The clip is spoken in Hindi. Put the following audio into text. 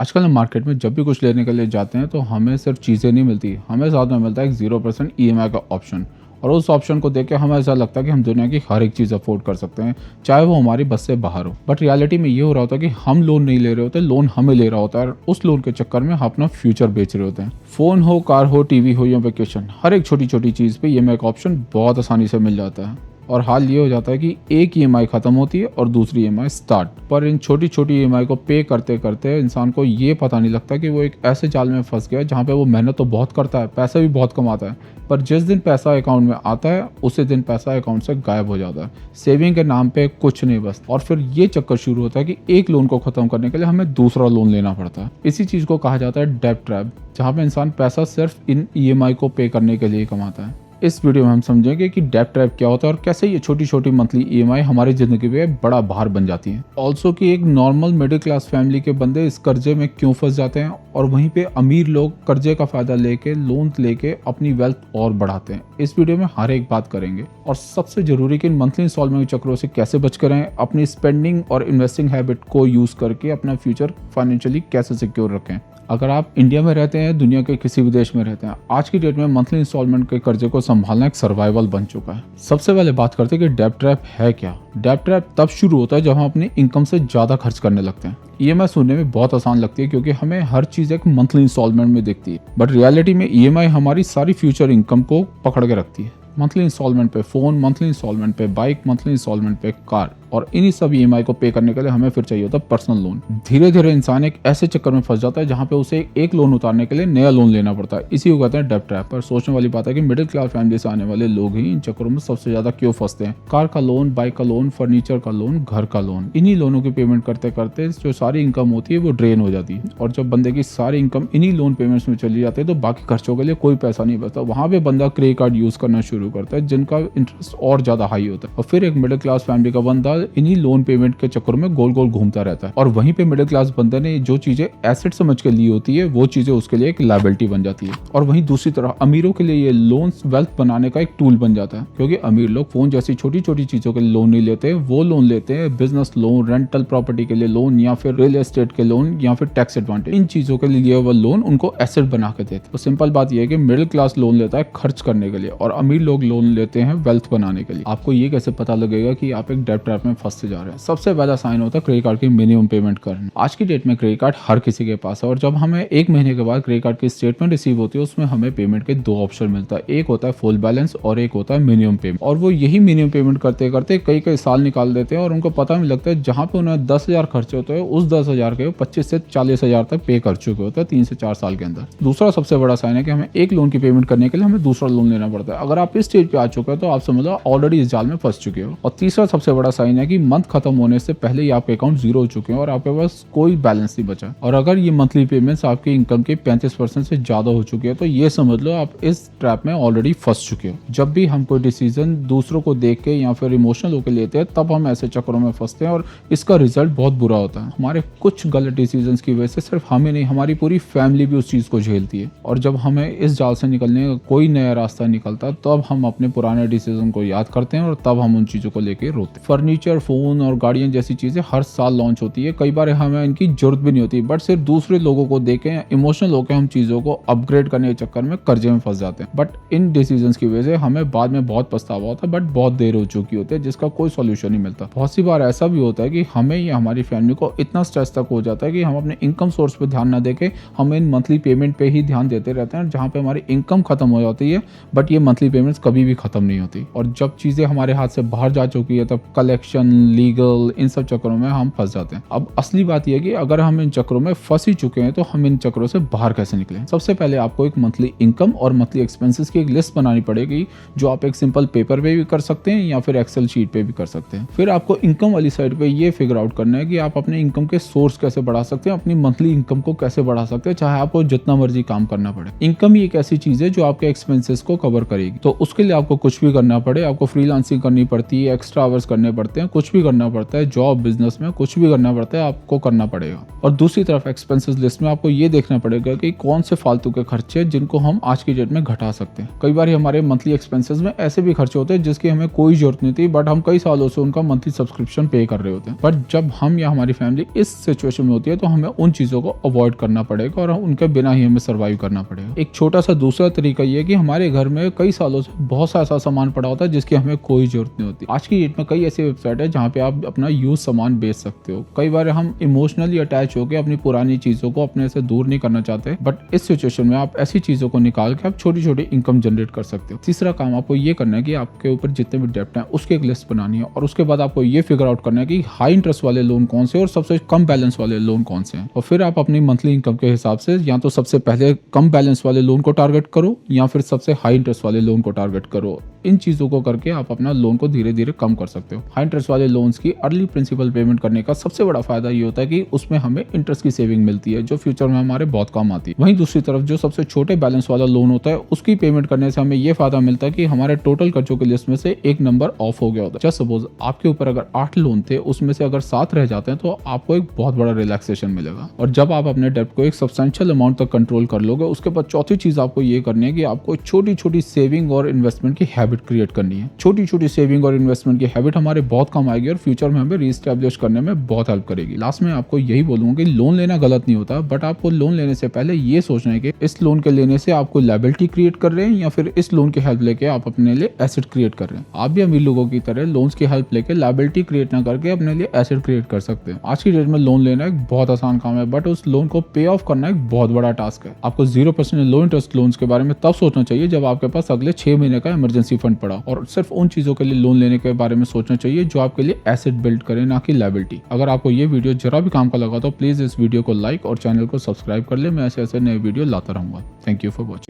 आजकल हम मार्केट में जब भी कुछ लेने के लिए जाते हैं तो हमें सिर्फ चीज़ें नहीं मिलती, हमें साथ में मिलता है एक 0% ईएमआई का ऑप्शन। और उस ऑप्शन को देख के हमें ऐसा लगता है कि हम दुनिया की हर एक चीज़ अफोर्ड कर सकते हैं, चाहे वो हमारी बस से बाहर हो। बट रियलिटी में ये हो रहा होता है कि हम लोन नहीं ले रहे होते, लोन हमें ले रहा होता है, और उस लोन के चक्कर में हम अपना फ्यूचर बेच रहे होते हैं। फ़ोन हो, कार हो, टीवी हो या वेकेशन, हर एक छोटी छोटी चीज़ पे ईएमआई का ऑप्शन बहुत आसानी से मिल जाता है। और हाल ये हो जाता है कि एक ईएमआई खत्म होती है और दूसरी ईएमआई स्टार्ट। पर इन छोटी छोटी ईएमआई को पे करते करते इंसान को ये पता नहीं लगता कि वो एक ऐसे जाल में फंस गया जहाँ पे वो मेहनत तो बहुत करता है, पैसा भी बहुत कमाता है, पर जिस दिन पैसा अकाउंट में आता है उसी दिन पैसा अकाउंट से गायब हो जाता है। सेविंग के नाम पे कुछ नहीं बस। और फिर ये चक्कर शुरू होता है कि एक लोन को खत्म करने के लिए हमें दूसरा लोन लेना पड़ता है। इसी चीज़ को कहा जाता है डेब्ट ट्रैप, जहाँ पे इंसान पैसा सिर्फ इन ईएमआई को पे करने के लिए कमाता है। इस वीडियो में हम समझेंगे कि डेब्ट ट्रैप क्या होता है और कैसे ये छोटी छोटी मंथली ईएमआई हमारी जिंदगी में बड़ा भार बन जाती है। ऑल्सो कि एक नॉर्मल मिडिल क्लास फैमिली के बंदे इस कर्जे में क्यों फंस जाते हैं, और वहीं पे अमीर लोग कर्जे का फायदा लेके लोन लेके अपनी वेल्थ और बढ़ाते हैं। इस वीडियो में हर एक बात करेंगे। और सबसे जरूरी कि मंथली इंस्टॉलमेंट के चक्रों से कैसे बच कर रहें, अपनी स्पेंडिंग और इन्वेस्टिंग हैबिट को यूज करके अपना फ्यूचर फाइनेंशियली कैसे सिक्योर रखें। अगर आप इंडिया में रहते हैं, दुनिया के किसी भी देश में रहते हैं, आज की डेट में मंथली इंस्टॉलमेंट के कर्जे को संभालना एक सर्वाइवल बन चुका है। सबसे पहले बात करते हैं कि डेब्ट ट्रैप है क्या। डेब्ट ट्रैप तब शुरू होता है जब हम अपनी इनकम से ज्यादा खर्च करने लगते हैं। ईएमआई सुनने में बहुत आसान लगती है क्योंकि हमें हर चीज एक मंथली इंस्टॉलमेंट में दिखती है, बट रियलिटी में ईएमआई हमारी सारी फ्यूचर इनकम को पकड़ के रखती है। मंथली इंस्टॉलमेंट पे फोन, मंथली इंस्टॉलमेंट पे बाइक, मंथली इंस्टॉलमेंट पे कार, और इन्हीं सब ईएमआई को पे करने के लिए हमें फिर चाहिए होता है पर्सनल लोन। धीरे धीरे इंसान एक ऐसे चक्कर में फंस जाता है जहाँ पे उसे एक लोन उतारने के लिए नया लोन लेना पड़ता है। इसी को कहते हैं डेब्ट ट्रैप। पर सोचने वाली बात है कि मिडिल क्लास फैमिली से आने वाले लोग ही इन चक्करों में सबसे ज्यादा क्यों फंसते हैं। कार का लोन, बाइक का लोन, फर्नीचर का लोन, घर का लोन, इन्हीं लोनों की पेमेंट करते करते जो सारी इनकम होती है वो ड्रेन हो जाती है। और जब बंदे की सारी इनकम इन्हीं लोन पेमेंट्स में चली जाती है तो बाकी खर्चों के लिए कोई पैसा नहीं बचता। वहां पे बंदा क्रेडिट कार्ड यूज करना शुरू करता है जिनका इंटरेस्ट और ज्यादा हाई होता है। और फिर एक मिडिल क्लास फैमिली का बंदा इन्हीं लोन पेमेंट के चक्कर में गोल गोल घूमता रहता है। और वहीं पे मिडिल क्लास बंदे ने जो चीजें एसेट समझ के ली होती है वो चीजें उसके लिए एक लायबिलिटी बन जाती है। और वहीं दूसरी तरफ अमीरों के लिए ये लोन्स वेल्थ बनाने का एक टूल बन जाता है, क्योंकि अमीर लोग फोन जैसी छोटी छोटी चीजों के लिए लोन नहीं लेते, वो लोन लेते हैं बिजनेस लोन, रेंटल प्रॉपर्टी के लिए लोन, या फिर रियल एस्टेट के लोन, या फिर टैक्स एडवांटेज। इन चीजों के लिए वो लोन उनको एसेट बना के देते। तो सिंपल बात यह है कि मिडिल क्लास लोन लेता है खर्च करने के लिए और अमीर लोग लोन लेते हैं वेल्थ बनाने के लिए। आपको ये कैसे पता लगेगा कि आप एक डेब्ट ट्रैप में फंसते जा रहे हैं? सबसे पहला साइन होता है क्रेडिट कार्ड की मिनिमम पेमेंट करना। आज की डेट में क्रेडिट कार्ड हर किसी के पास है, और जब हमें एक महीने के बाद क्रेडिट कार्ड की स्टेटमेंट रिसीव होती है उसमें हमें पेमेंट के दो ऑप्शन मिलता है। एक होता है फुल बैलेंस और एक होता है मिनिमम पेमेंट। और वो यही मिनिमम पेमेंट करते करते कई कई साल निकाल देते हैं और उनको पता नहीं लगता है जहां पे उन्हें 10,000 खर्चे होते हैं उस 10,000 के 25 से 40,000 तक पे कर चुके होते हैं 3 से 4 साल के अंदर। दूसरा सबसे बड़ा साइन है कि हमें एक लोन की पेमेंट करने के लिए हमें दूसरा लोन लेना पड़ता है। अगर आप इस स्टेज पे आ चुके हो तो आप समझ लो ऑलरेडी इस जाल में फंस चुके हो। और तीसरा सबसे बड़ा साइन है कि मंथ खत्म होने से पहले ही आपके अकाउंट जीरो हो चुके हैं और आपके पास कोई बैलेंस नहीं बचा। और अगर ये मंथली पेमेंट्स आपकी इनकम के 35% से ज्यादा हो चुकी है तो ये समझ लो आप इस ट्रैप में ऑलरेडी फंस चुके हो। जब भी हम कोई डिसीजन दूसरों को देख के या फिर इमोशनल होकर लेते हैं तब हम ऐसे चक्करों में फंसते हैं और इसका रिजल्ट बहुत बुरा होता है। हमारे कुछ गलत डिसीजन की वजह से सिर्फ हमें नहीं, हमारी पूरी फैमिली भी उस चीज को झेलती है। और जब हमें इस जाल से निकलने का कोई नया रास्ता निकलता तब हम अपने पुराने डिसीजन को याद करते हैं और तब हम उन चीजों को लेके रोते हैं। फर्नीचर, फोन और गाड़ियां जैसी चीजें हर साल लॉन्च होती है। कई बार हमें इनकी जरूरत भी नहीं होती, बट सिर्फ दूसरे लोगों को देखें इमोशनल होकर हम चीजों को अपग्रेड करने के चक्कर में कर्जे में फंस जाते हैं। बट इन डिसीजंस की वजह से हमें बाद में बहुत पछतावा होता है, बट बहुत देर हो चुकी होती है जिसका कोई सॉल्यूशन नहीं मिलता। बहुत सी बार ऐसा भी होता है कि हमें या हमारी फैमिली को इतना स्ट्रेस तक हो जाता है कि हम अपने इनकम सोर्स पे ध्यान ना देके हम इन मंथली पेमेंट पे ही ध्यान देते रहते हैं, जहाँ पे हमारी इनकम खत्म हो जाती है बट ये मंथली पेमेंट्स कभी भी खत्म नहीं होती। और जब चीजें हमारे हाथ से बाहर जा चुकी है तब कलेक्शन, लीगल, इन सब चक्करों में हम फंस जाते हैं। अब असली बात यह है कि अगर हम इन चक्करों में फंस ही चुके हैं तो हम इन चक्करों से बाहर कैसे निकलें। सबसे पहले आपको एक मंथली इनकम और मंथली एक्सपेंसेस की एक लिस्ट बनानी पड़ेगी, जो आप एक सिंपल पेपर पे भी कर सकते हैं या फिर एक्सेल शीट पे भी कर सकते हैं। फिर आपको इनकम वाली साइड पे ये फिगर आउट करना है कि आप अपने इनकम के सोर्स कैसे बढ़ा सकते हैं, अपनी मंथली इनकम को कैसे बढ़ा सकते हैं, चाहे आपको जितना मर्जी काम करना पड़े। इनकम ही एक ऐसी चीज है जो आपके एक्सपेंसेस को कवर करेगी। तो उसके लिए आपको कुछ भी करना पड़े, आपको फ्रीलांसिंग करनी पड़ती है, एक्स्ट्रा आवर्स करने पड़ते हैं, कुछ भी करना पड़ता है, जॉब बिजनेस में कुछ भी करना पड़ता है, आपको करना पड़ेगा। और दूसरी तरफ एक्सपेंसेस लिस्ट में आपको ये देखना पड़ेगा कि कौन से फालतू के खर्चे जिनको हम आज की डेट में घटा सकते हैं। कई बार हमारे मंथली एक्सपेंसेस में ऐसे भी खर्चे होते हैं जिसकी हमें कोई जरूरत नहीं थी, बट हम कई सालों से उनका मंथली सब्सक्रिप्शन पे कर रहे होते हैं। बट जब हम या हमारी फैमिली इस सिचुएशन में होती है तो हमें उन चीजों को अवॉइड करना पड़ेगा और उनके बिना ही हमें सर्वाइव करना पड़ेगा। एक छोटा सा दूसरा तरीका ये है कि हमारे घर में कई सालों से बहुत सा ऐसा सामान पड़ा होता है जिसकी हमें कोई जरूरत नहीं होती। आज की डेट में कई ऐसी वेबसाइट है जहाँ पे आप अपना यूज सामान बेच सकते हो। कई बार हम इमोशनली अटैच होकर अपनी पुरानी चीजों को अपने से दूर नहीं करना चाहते, बट इस सिचुएशन में आप ऐसी चीजों को निकाल के आप छोटी छोटी इनकम जनरेट कर सकते हो। तीसरा काम आपको ये करना है कि आपके ऊपर जितने भी डेप्ट हैं उसकी एक लिस्ट बनानी है और उसके बाद आपको ये फिगर आउट करना है कि हाई इंटरेस्ट वाले लोन कौन से और सबसे कम बैलेंस वाले लोन कौन से हैं। और फिर आप अपनी मंथली इनकम के हिसाब से या तो सबसे पहले कम बैलेंस वाले लोन को टारगेट करो या फिर सबसे हाई इंटरेस्ट वाले लोन को टारगेट करो। इन चीजों को करके आप अपना लोन को धीरे धीरे कम कर सकते हो। हाई इंटरेस्ट वाले लोन्स की अर्ली प्रिंसिपल पेमेंट करने का सबसे बड़ा फायदा ये होता है कि उसमें हमें इंटरेस्ट की सेविंग मिलती है जो फ्यूचर में हमारे बहुत काम आती है। वहीं दूसरी तरफ जो सबसे छोटे बैलेंस वाला लोन होता है उसकी पेमेंट करने से हमें ये फायदा मिलता है कि हमारे टोटल खर्चों की लिस्ट में से एक नंबर ऑफ हो गया होता है। जस्ट सपोज आपके ऊपर अगर 8 लोन थे, उसमें से अगर 7 रह जाते हैं तो आपको एक बहुत बड़ा रिलैक्सेशन मिलेगा। और जब आप अपने डेब्ट को एक सब्सटेंशियल अमाउंट तक कंट्रोल कर लोगे, उसके बाद चौथी चीज आपको ये करनी है कि आपको छोटी छोटी सेविंग और इन्वेस्टमेंट की हैबिट क्रिएट करनी है। छोटी छोटी सेविंग और इन्वेस्टमेंट की हैबिट हमारे बहुत काम आएगी और फ्यूचर में हमें रीस्टैब्लिश करने में बहुत हेल्प करेगी। लास्ट में आपको यही बोलूंगा कि लोन लेना गलत नहीं होता, बट आपको लोन लेने से पहले ये सोचना है कि इस लोन के लेने से आपको लायबिलिटी क्रिएट कर रहे हैं या फिर इस लोन की हेल्प लेके आप अपने लिए एसेट क्रिएट कर रहे हैं। आप भी अमीर लोगों की तरह लोन्स की हेल्प लेके लायबिलिटी क्रिएट ना करके अपने लिए एसेट क्रिएट कर सकते हैं। आज की डेट में लोन लेना एक बहुत आसान काम है, बट उस लोन को पे ऑफ करना एक बहुत बड़ा टास्क है। आपको 0% लो इंटरेस्ट लोन्स के बारे में तब सोचना चाहिए जब आपके पास अगले 6 महीने का इमरजेंसी फंड पड़ा, और सिर्फ उन चीजों के लिए लोन लेने के बारे में सोचना चाहिए जो आपके लिए एसेट बिल्ड करे, ना कि लायबिलिटी। अगर आपको ये वीडियो जरा भी काम का लगा तो प्लीज इस वीडियो को लाइक और चैनल को सब्सक्राइब कर ले। मैं ऐसे ऐसे नए वीडियो लाता रहूंगा। Thank you for watching.